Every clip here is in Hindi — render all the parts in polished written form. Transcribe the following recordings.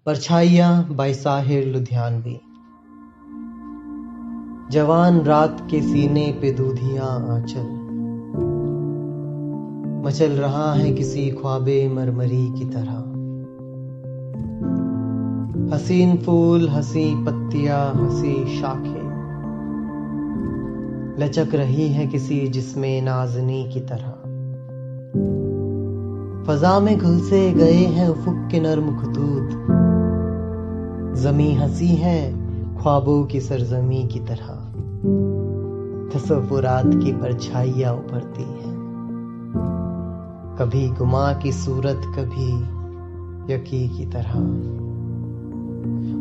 परछाइयाँ बाय साहिर लुधियानवी। जवान रात के सीने पे दूधियां आंचल, मचल रहा है किसी ख्वाबे मरमरी की तरह। हसीन फूल, हसी पत्तियां, हसी शाखें लचक रही है किसी जिस्मे नाज़नी की तरह। फजा में घुलसे गए हैं उफुक के नर्म खतूत, ज़मी हंसी है ख्वाबों की सरजमी की तरह। तसव्वुरात की परछाइयां उभरती हैं, कभी गुमा की सूरत, कभी यकी की तरह।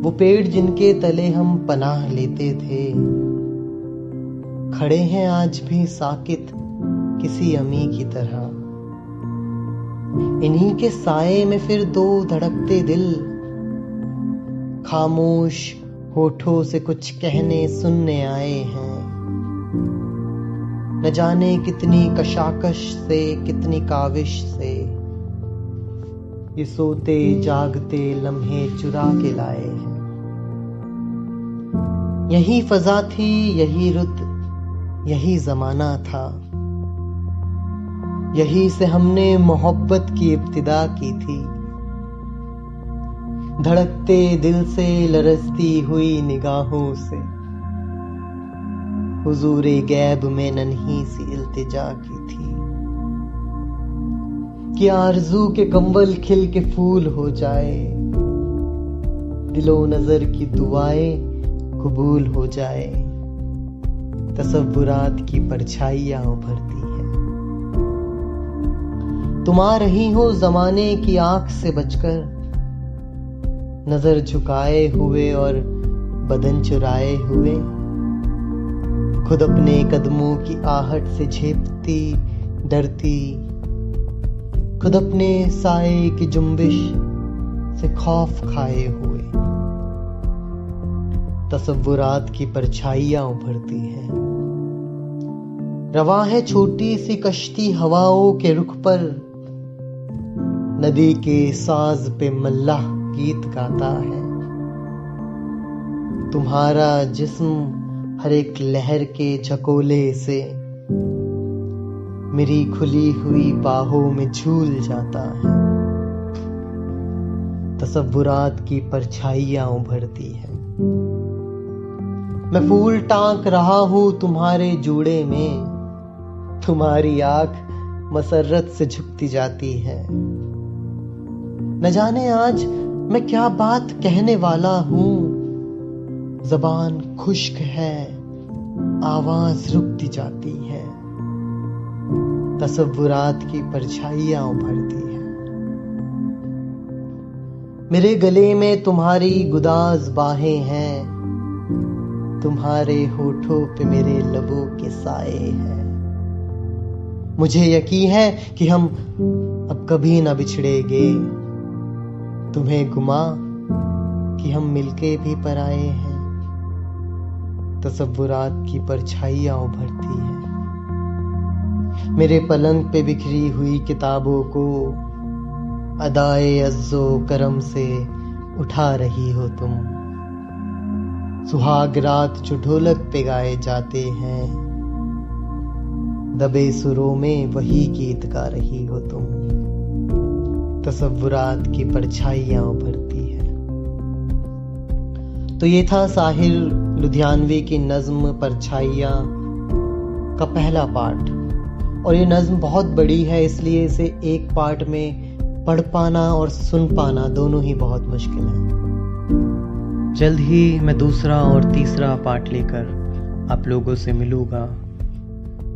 वो पेड़ जिनके तले हम पनाह लेते थे, खड़े हैं आज भी साकित किसी अमी की तरह। इन्हीं के साए में फिर दो धड़कते दिल, खामोश होठों से कुछ कहने सुनने आए हैं। न जाने कितनी कशाकश से, कितनी काविश से ये सोते जागते लम्हे चुरा के लाए हैं। यही फजा थी, यही रुत, यही जमाना था, यही से हमने मोहब्बत की इब्तिदा की थी। धड़कते दिल से, लरजती हुई निगाहों से, हुजूरे गैब में नन्ही सी इल्तिजा की थी कि आरज़ू के कंबल खिल के फूल हो जाए, दिलो नजर की दुआएं कबूल हो जाए। तसव्वुरात की परछाइयां उभरती हैं, तुम आ रही हो जमाने की आंख से बचकर, नजर झुकाए हुए और बदन चुराए हुए। खुद अपने कदमों की आहट से झेपती डरती, खुद अपने साए की जुम्बिश से खौफ खाए हुए। तसव्वुरात की परछाइयां उभरती हैं, रवां है छोटी सी कश्ती हवाओं के रुख पर, नदी के साज पे मल्लाह गीत गाता है। तुम्हारा जिस्म हर एक लहर के झकोले से मेरी खुली हुई बाहों में झूल जाता है। तसव्वुरात की परछाइयां उभरती हैं, मैं फूल टांक रहा हूं तुम्हारे जूड़े में, तुम्हारी आंख मसर्रत से झुकती जाती है। न जाने आज मैं क्या बात कहने वाला हूं, ज़बान खुश्क है, आवाज रुकती जाती है। तसव्वुरात की परछाइयां उभरती हैं, मेरे गले में तुम्हारी गुदाज बाहें हैं, तुम्हारे होठों पे मेरे लबों के साए हैं। मुझे यकीन है कि हम अब कभी न बिछड़ेंगे, तुम्हें गुमा कि हम मिलके भी पराए हैं। तसव्वुरात की परछाइयां उभरती हैं, मेरे पलंग पे बिखरी हुई किताबों को अदाए अज़्ज़ो करम से उठा रही हो तुम। सुहाग रात जो ढोलक पे गाए जाते हैं, दबे सुरों में वही गीत गा रही हो तुम। तसव्वुरात की परछाइयां उभरती है। तो ये था साहिर लुधियानवी की नज्म परछाइयां का पहला पार्ट, और ये नज्म बहुत बड़ी है, इसलिए इसे एक पार्ट में पढ़ पाना और सुन पाना दोनों ही बहुत मुश्किल है। जल्द ही मैं दूसरा और तीसरा पार्ट लेकर आप लोगों से मिलूंगा।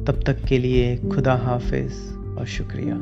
तब तक के लिए खुदा हाफिज और शुक्रिया।